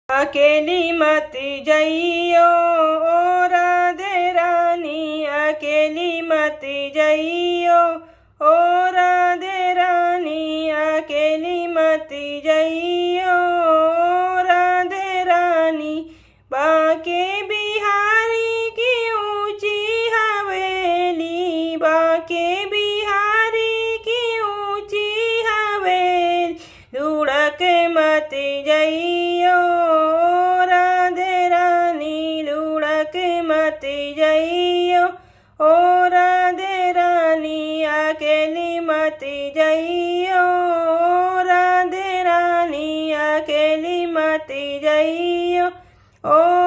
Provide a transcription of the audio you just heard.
अकेली मत जइयो ओ राधे रानी, अकेली मत जइयो ओ राधे रानी, अकेली मत जइयो ओ राधे रानी। बाके बिहारी की ऊंची हवेली, बाके बिहारी की ऊंची हवेली, लुढ़क मत जइयो राधे रानी, लुढ़क मत जइयो ओ राधे रानी, अकेली मत जइयो ओ राधे रानी, अकेली मत जइयो ओ